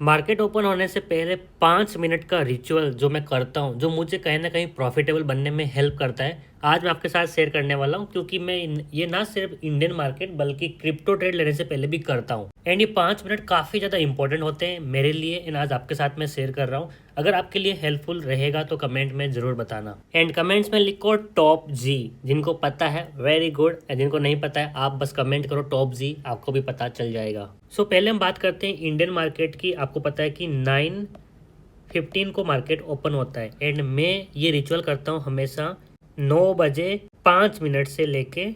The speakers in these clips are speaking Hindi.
मार्केट ओपन होने से पहले 5 मिनट का रिचुअल जो मैं करता हूँ, जो मुझे कहीं ना कहीं प्रॉफिटेबल बनने में हेल्प करता है, आज मैं आपके साथ शेयर करने वाला हूँ। क्योंकि मैं ये ना सिर्फ इंडियन मार्केट बल्कि क्रिप्टो ट्रेड लेने से पहले भी करता हूँ। एंड ये 5 मिनट काफ़ी ज़्यादा इंपॉर्टेंट होते हैं मेरे लिए, एंड आज आपके साथ मैं शेयर कर रहा हूँ। अगर आपके लिए हेल्पफुल रहेगा तो कमेंट में ज़रूर बताना, एंड कमेंट्स में लिखो टॉप जी। जिनको पता है वेरी गुड, एंड जिनको नहीं पता है आप बस कमेंट करो टॉप जी, आपको भी पता चल जाएगा। पहले हम बात करते हैं इंडियन मार्केट की। आपको पता है कि 9:15 को मार्केट ओपन होता है, एंड मैं ये रिचुअल करता हूँ हमेशा 9 बजे 5 मिनट से लेके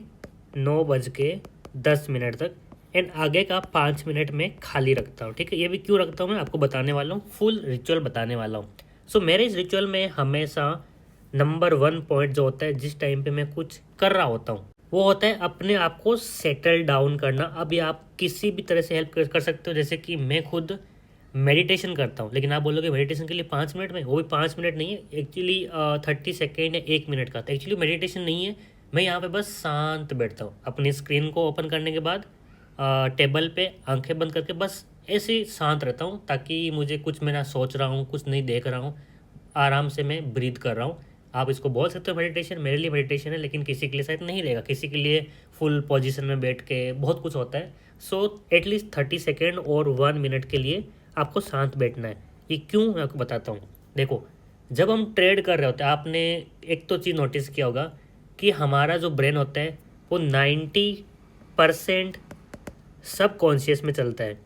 9 बज के 10 मिनट तक, एंड आगे का 5 मिनट में खाली रखता हूँ। ठीक है, ये भी क्यों रखता हूँ मैं आपको बताने वाला हूँ, फुल रिचुअल बताने वाला हूँ। मेरे इस रिचुअल में हमेशा नंबर 1 पॉइंट जो होता है, जिस टाइम पे मैं कुछ कर रहा होता हूँ, वो होता है अपने आप को सेटल डाउन करना। अब ये आप किसी भी तरह से हेल्प कर सकते हो। जैसे कि मैं खुद मेडिटेशन करता हूँ, लेकिन आप बोलोगे मेडिटेशन के लिए 5 मिनट में, वो भी 5 मिनट नहीं है एक्चुअली, 30 सेकेंड या 1 मिनट का। तो एक्चुअली मेडिटेशन नहीं है, मैं यहाँ पे बस शांत बैठता हूँ अपनी स्क्रीन को ओपन करने के बाद, टेबल पे आंखें बंद करके बस ऐसे ही शांत रहता हूँ, ताकि मुझे कुछ मैं ना सोच रहा हूँ, कुछ नहीं देख रहा हूँ, आराम से मैं ब्रीथ कर रहा हूँ। आप इसको बोल सकते हो मेडिटेशन, मेरे लिए मेडिटेशन है, लेकिन किसी के लिए शायद नहीं रहेगा, किसी के लिए फुल पोजीशन में बैठ के बहुत कुछ होता है। एटलीस्ट 30 सेकेंड और 1 मिनट के लिए आपको शांत बैठना है। ये क्यों मैं आपको बताता हूँ। देखो, जब हम ट्रेड कर रहे होते हैं, आपने एक तो चीज़ नोटिस किया होगा कि हमारा जो ब्रेन होता है वो 90% सब कॉन्शियस में चलता है।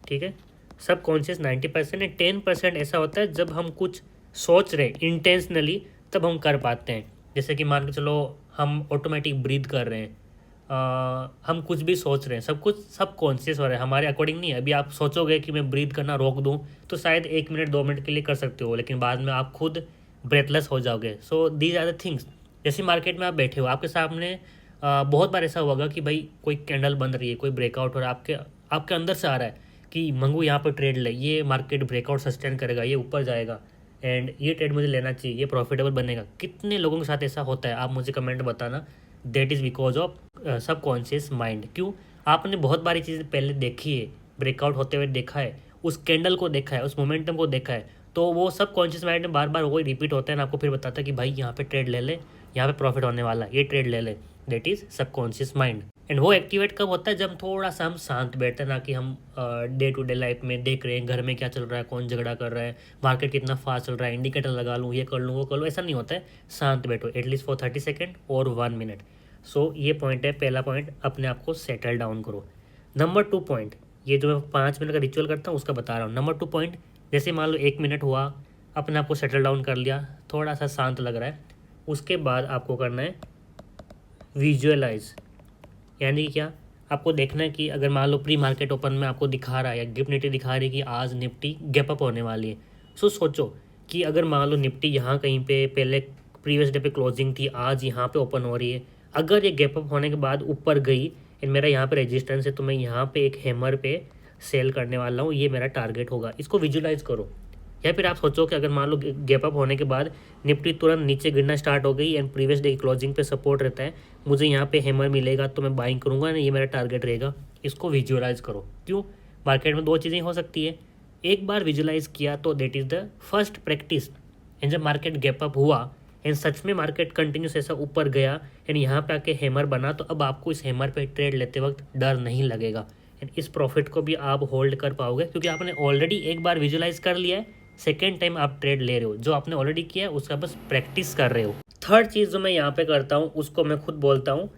ठीक है, सब कॉन्शियस 90% है, 10% ऐसा होता है जब हम कुछ सोच रहे हैं इंटेंशनली, तब हम कर पाते हैं। जैसे कि मान के चलो हम ऑटोमेटिक ब्रीथ कर रहे हैं, हम कुछ भी सोच रहे हैं, सब कुछ सब कॉन्शियस हो रहा है, हमारे अकॉर्डिंग नहीं है। अभी आप सोचोगे कि मैं ब्रीथ करना रोक दूं, तो शायद 1 मिनट 2 मिनट के लिए कर सकते हो, लेकिन बाद में आप खुद ब्रेथलेस हो जाओगे। These are the things. जैसे मार्केट में आप बैठे हो, आपके सामने बहुत बार ऐसा होगा कि भाई कोई कैंडल बन रही है, कोई ब्रेकआउट हो रहा है, आपके आपके अंदर से आ रहा है कि मंगू यहाँ पर ट्रेड ले, ये मार्केट ब्रेकआउट सस्टेन करेगा, ये ऊपर जाएगा, एंड ये ट्रेड मुझे लेना चाहिए, ये प्रॉफिटेबल बनेगा। कितने लोगों के साथ ऐसा होता है, आप मुझे कमेंट बताना। That is because of subconscious mind. क्यों? आपने बहुत बारी चीज़ें पहले देखी है, ब्रेकआउट होते हुए देखा है, उस कैंडल को देखा है, उस मोमेंटम को देखा है, तो वो सब कॉन्शियस माइंड में बार बार वही रिपीट होता है ना, आपको फिर बताता है कि भाई यहाँ पे ट्रेड ले ले, यहाँ पे प्रॉफिट होने वाला है, ये ट्रेड ले ले। That is subconscious mind. And वो एक्टिवेट कब होता है? जब थोड़ा सा हम शांत बैठते हैं, ना कि हम डे टू डे लाइफ में देख रहे हैं घर में क्या चल रहा है, कौन झगड़ा कर रहा है, मार्केट कितना फास्ट चल रहा है, इंडिकेटर लगा लूँ, ये कर लूँ, वो कर लूँ। ऐसा नहीं होता है। शांत बैठो एटलीस्ट फॉर 30 सेकेंड और 1 मिनट। ये पॉइंट है, पहला पॉइंट, अपने आप को सेटल डाउन करो। नंबर 2 पॉइंट, ये जो मैं 5 मिनट का रिचुअल करता हूँ उसका बता रहा हूँ। नंबर 2 पॉइंट, जैसे मान लो 1 मिनट हुआ, अपने आप को सेटल डाउन कर लिया, थोड़ा सा शांत लग रहा है, उसके बाद आपको करना है विजुअलाइज। यानी कि क्या? आपको देखना है कि अगर मान लो प्री मार्केट ओपन में आपको दिखा रहा है या गिफ्ट निफ्टी दिखा रही है कि आज निफ्टी गैप अप होने वाली है। सोचो कि अगर मान लो निफ्टी यहाँ कहीं पे पहले प्रीवियस डे पे क्लोजिंग थी, आज यहाँ पे ओपन हो रही है, अगर ये गैप अप होने के बाद ऊपर गई एंड मेरा यहाँ पे रेजिस्टेंस है, तो मैं यहाँ पे एक हैमर पे सेल करने वाला हूँ, ये मेरा टारगेट होगा। इसको विजुलाइज करो। या फिर आप सोचो कि अगर मान लो गैप अप होने के बाद निफ्टी तुरंत नीचे गिरना स्टार्ट हो गई एंड प्रीवियस डे की क्लोजिंग पे सपोर्ट रहता है, मुझे यहाँ पे हैमर मिलेगा तो मैं बाइंग करूँगा ना, ये मेरा टारगेट रहेगा। इसको विजुअलाइज करो। क्यों? मार्केट में दो चीज़ें हो सकती है, एक बार विजुअलाइज किया तो that is the first practice. And जब मार्केट गैप अप हुआ एंड सच में मार्केट कंटिन्यूस ऐसा ऊपर गया एंड यहाँ पे आके हैमर बना, तो अब आपको इस हैमर पे ट्रेड लेते वक्त डर नहीं लगेगा, एंड इस प्रॉफिट को भी आप होल्ड कर पाओगे, क्योंकि आपने ऑलरेडी एक बार विजुअलाइज कर लिया है। सेकेंड टाइम आप ट्रेड ले रहे हो, जो आपने ऑलरेडी किया है उसका बस प्रैक्टिस कर रहे हो। थर्ड चीज़ जो मैं यहाँ पे करता हूँ उसको मैं खुद बोलता हूँ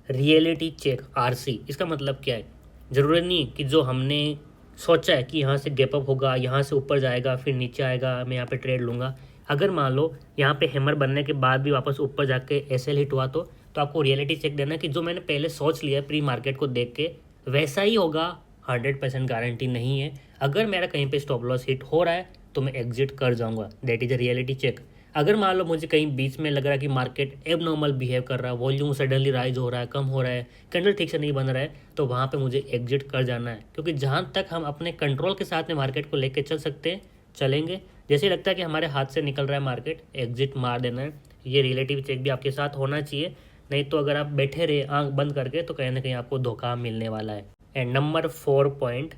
रियलिटी चेक, आरसी। इसका मतलब क्या है? ज़रूरी नहीं कि जो हमने सोचा है कि यहाँ से गैप अप होगा, यहाँ से ऊपर जाएगा, फिर नीचे आएगा, मैं यहाँ पे ट्रेड लूँगा। अगर मान लो यहाँ पे हैमर बनने के बाद भी वापस ऊपर जाके एसएल हिट हुआ, तो आपको रियलिटी चेक देना कि जो मैंने पहले सोच लिया प्री मार्केट को देख के वैसा ही होगा। 100% गारंटी नहीं है। अगर मेरा कहीं पे स्टॉप लॉस हिट हो रहा है तो मैं एग्जिट कर जाऊंगा। That is a reality check. अगर मान लो मुझे कहीं बीच में लग रहा है कि मार्केट एबनॉर्मल बिहेव कर रहा है, वॉल्यूम सडनली राइज हो रहा है, कम हो रहा है, कैंडल ठीक से नहीं बन रहा है, तो वहाँ पे मुझे एग्जिट कर जाना है। क्योंकि जहाँ तक हम अपने कंट्रोल के साथ में मार्केट को लेके चल सकते हैं, चलेंगे। जैसे लगता है कि हमारे हाथ से निकल रहा है मार्केट, एग्जिट मार देना है। ये रिलेटिव चेक भी आपके साथ होना चाहिए, नहीं तो अगर आप बैठे रहे आंख बंद करके तो कहीं ना कहीं आपको धोखा मिलने वाला है। एंड नंबर 4 पॉइंट,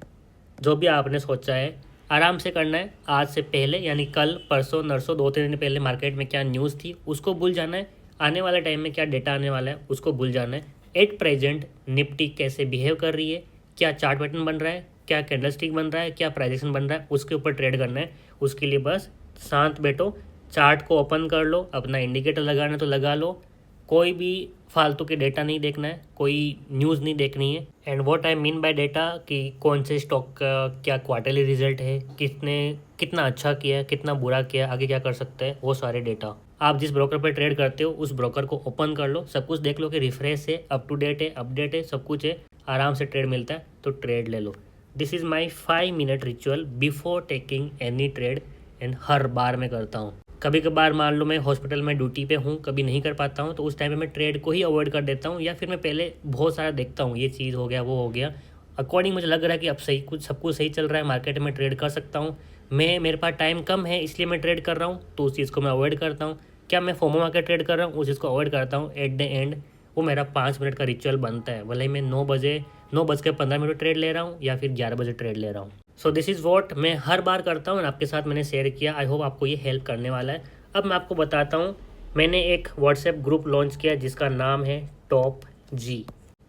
जो भी आपने सोचा है आराम से करना है। आज से पहले यानी कल परसों नरसों 2-3 दिन पहले मार्केट में क्या न्यूज़ थी उसको भूल जाना है। आने वाले टाइम में क्या डेटा आने वाला है उसको भूल जाना है। एट प्रेजेंट निफ्टी कैसे बिहेव कर रही है, क्या चार्ट पैटर्न बन रहा है, क्या कैंडलस्टिक बन रहा है, क्या प्राइजेशन बन रहा है, उसके ऊपर ट्रेड करना है। उसके लिए बस शांत बैठो, चार्ट को ओपन कर लो, अपना इंडिकेटर लगाना है तो लगा लो। कोई भी फालतू के डेटा नहीं देखना है, कोई न्यूज़ नहीं देखनी है। And what I mean by data कि कौन से स्टॉक का क्या क्वार्टरली रिजल्ट है, कितना अच्छा किया है, कितना बुरा किया, आगे क्या कर सकते हैं, वो सारे डेटा। आप जिस ब्रोकर पर ट्रेड करते हो उस ब्रोकर को ओपन कर लो, सब कुछ देख लो कि रिफ्रेश है, अप टू डेट है, अपडेट है, सब कुछ है, आराम से ट्रेड मिलता है तो ट्रेड ले लो। This is my 5 minute ritual before taking any trade. And हर बार मैं करता हूँ। कभी कभार मान लो मैं हॉस्पिटल में ड्यूटी पे हूँ, कभी नहीं कर पाता हूँ, तो उस टाइम पे मैं ट्रेड को ही अवॉइड कर देता हूँ, या फिर मैं पहले बहुत सारा देखता हूँ, ये चीज़ हो गया, वो हो गया, अकॉर्डिंग मुझे लग रहा है कि अब सही कुछ सब कुछ सही चल रहा है, मार्केट में ट्रेड कर सकता हूँ। मेरे पास टाइम कम है इसलिए मैं ट्रेड कर रहा हूँ, तो उस चीज़ को मैं अवॉइड करता हूँ। क्या मैं फोमो मार्केट ट्रेड कर रहा हूँ, उस चीज़ को अवॉइड करता हूँ। एट द एंड वो मेरा 5 मिनट का रिचुअल बनता है, भले ही मैं 9:15 ट्रेड ले रहा हूँ या फिर 11 बजे ट्रेड ले रहा हूँ। सो दिस इज़ वॉट मैं हर बार करता हूँ, आपके साथ मैंने शेयर किया। आई होप आपको ये हेल्प करने वाला है। अब मैं आपको बताता हूँ, मैंने एक व्हाट्सएप ग्रुप लॉन्च किया जिसका नाम है टॉप जी।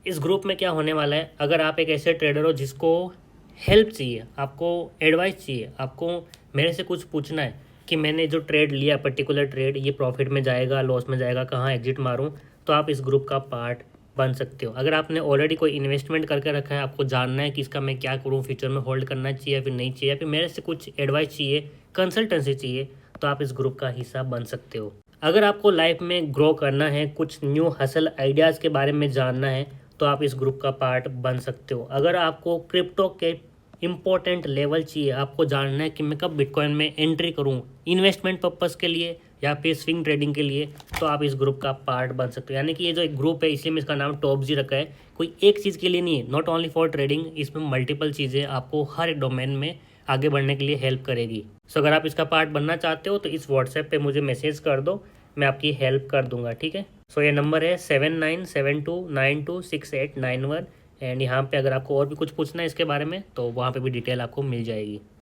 इस ग्रुप में क्या होने वाला है, अगर आप एक ऐसे ट्रेडर हो जिसको हेल्प चाहिए, आपको एडवाइस चाहिए, आपको मेरे से कुछ पूछना है कि मैंने जो ट्रेड लिया पर्टिकुलर ट्रेड, ये प्रॉफिट में जाएगा, लॉस में जाएगा, कहाँ एग्जिट मारूं, तो आप इस ग्रुप का पार्ट बन सकते हो। अगर आपने ऑलरेडी कोई इन्वेस्टमेंट करके रखा है, आपको जानना है कि इसका मैं क्या करूँ, फ्यूचर में होल्ड करना चाहिए या फिर नहीं चाहिए, या फिर मेरे से कुछ एडवाइस चाहिए, कंसल्टेंसी चाहिए, तो आप इस ग्रुप का हिस्सा बन सकते हो। अगर आपको लाइफ में ग्रो करना है, कुछ न्यू हसल आइडियाज़ के बारे में जानना है, तो आप इस ग्रुप का पार्ट बन सकते हो। अगर आपको क्रिप्टो के इम्पोर्टेंट लेवल चाहिए, आपको जानना है कि मैं कब बिटकॉइन में एंट्री करूं, इन्वेस्टमेंट पर्पज़ के लिए या फिर स्विंग ट्रेडिंग के लिए, तो आप इस ग्रुप का पार्ट बन सकते हो। यानी कि ये जो एक ग्रुप है, इसलिए मैं इसका नाम टॉप जी रखा है। कोई एक चीज़ के लिए नहीं है, नॉट ओनली फॉर ट्रेडिंग, इसमें मल्टीपल चीज़ें आपको हर एक डोमेन में आगे बढ़ने के लिए हेल्प करेगी। सो अगर आप इसका पार्ट बनना चाहते हो तो इस व्हाट्सएप पे मुझे मैसेज कर दो, मैं आपकी हेल्प कर दूंगा, ठीक है। सो ये नंबर है 7972926891। एंड यहाँ पे अगर आपको और भी कुछ पूछना है इसके बारे में तो वहाँ पे भी डिटेल आपको मिल जाएगी।